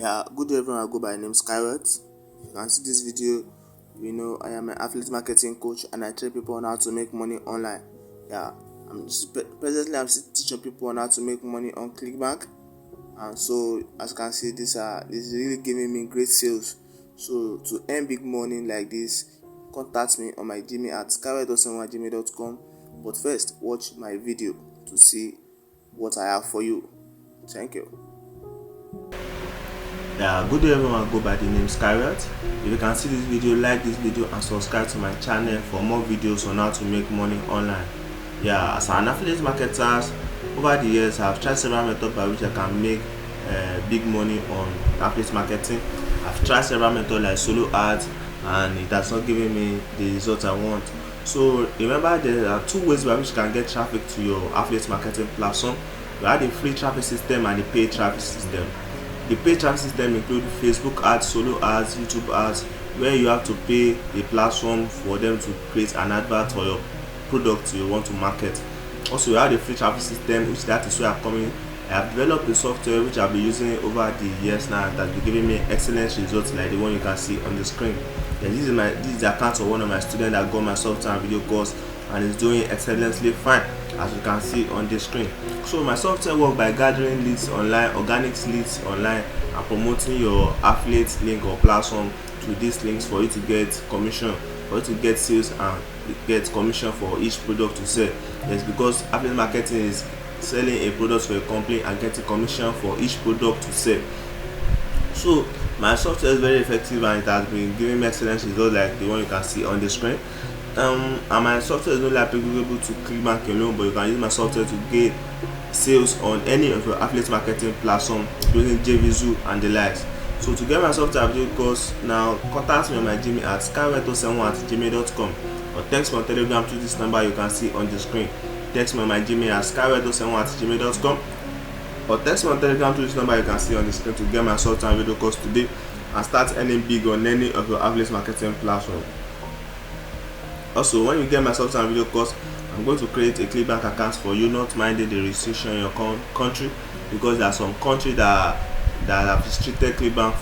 Yeah, good day everyone. I go by name Skyward. You can see this video. I am an affiliate marketing coach and I train people on how to make money online. Yeah, presently I'm still teaching people on how to make money on ClickBank, and so as you can see, this is really giving me great sales. So to earn big money like this, contact me on my Gmail at skyward.gmail.com. But first, watch my video to see what I have for you. Thank you. Yeah, good day everyone. I go by the name Skyward. If you can see this video, like this video and subscribe to my channel for more videos on how to make money online. Yeah, as an affiliate marketer, over the years I've tried several methods by which I can make big money on affiliate marketing. I've tried several methods like solo ads, and it has not given me the results I want. So remember, there are two ways by which you can get traffic to your affiliate marketing platform. You have the free traffic system and the paid traffic system. The paid traffic system includes Facebook ads, solo ads, YouTube ads, where you have to pay the platform for them to create an advert for your product you want to market. Also, you have the free traffic system, which that is where I'm coming. I have developed a software which I've been using over the years now that has been giving me excellent results like the one you can see on the screen. And this is the account of one of my students that got my software and video course and is doing excellently fine, as you can see on the screen. So my software works by gathering leads online, organic leads online, and promoting your affiliate link or platform to these links for you to get commission, for you to get sales and get commission for each product to sell. Yes, because affiliate marketing is selling a product for a company and getting commission for each product to sell. So my software is very effective and it has been giving me excellent results like the one you can see on the screen. And my software is not only applicable to ClickBank alone, but you can use my software to get sales on any of your affiliate marketing platform using JVZoo and the likes. So to get my software video course now, contact me on my Gmail at skyward07@gmail.com or text me on Telegram to this number you can see on the screen. Text me on my Gmail at skyward07@gmail.com or text me on Telegram to this number you can see on the screen to get my software video course today and start earning big on any of your affiliate marketing platform. Also, when you get my software video course, I'm going to create a ClickBank account for you, not minding the restriction in your country, because there are some countries that have restricted ClickBank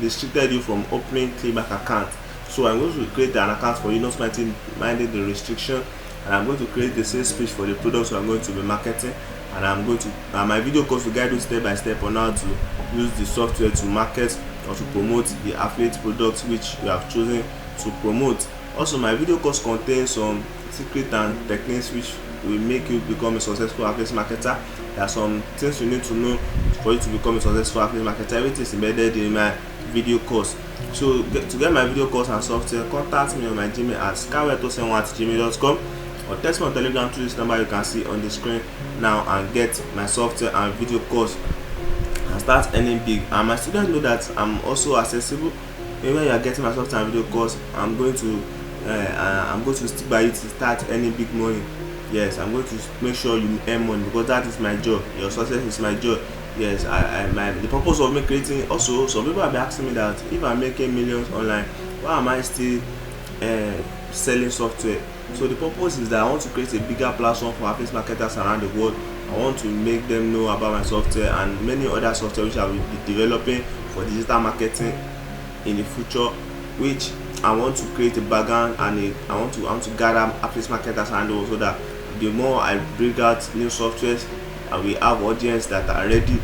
restricted you from opening ClickBank account. So I'm going to create an account for you, not minding the restriction, and I'm going to create the sales page for the products I'm going to be marketing, and I'm going to my video course will guide you step by step on how to use the software to market or to promote the affiliate products which you have chosen to promote. Also, my video course contains some secrets and techniques which will make you become a successful affiliate marketer. There are some things you need to know for you to become a successful affiliate marketer. Everything is embedded in my video course. So to get my video course and software, contact me on my Gmail at skyward07@gmail.com or text me on Telegram to this number you can see on the screen now and get my software and video course and start earning big. And my students know that I'm also accessible. When you are getting my software and video course, I'm going to stick by you to start earning big money. Yes, I'm going to make sure you earn money because that is my job. Your success is my job. Yes, the purpose of me creating. Also, some people have been asking me that if I'm making millions online, why am I still selling software? So the purpose is that I want to create a bigger platform for affiliate marketers around the world. I want to make them know about my software and many other software which I will be developing for digital marketing in the future, which I want to create a background and I want to gather affiliate marketers and also that the more I bring out new softwares, and we have audience that are ready.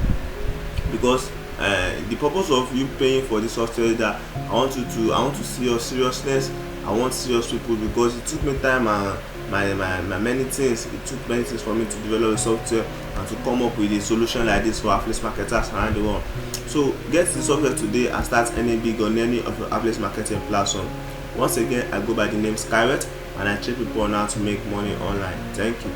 Because the purpose of you paying for this software is that I want to see your seriousness. I want serious people, because it took me time and my many things. It took many things for me to develop a software and to come up with a solution like this for affiliate marketers around the world. So get the software today and start earning big on any of your affiliate marketing platform. Once again, I go by the name Skyward and I train people on how to make money online. Thank you.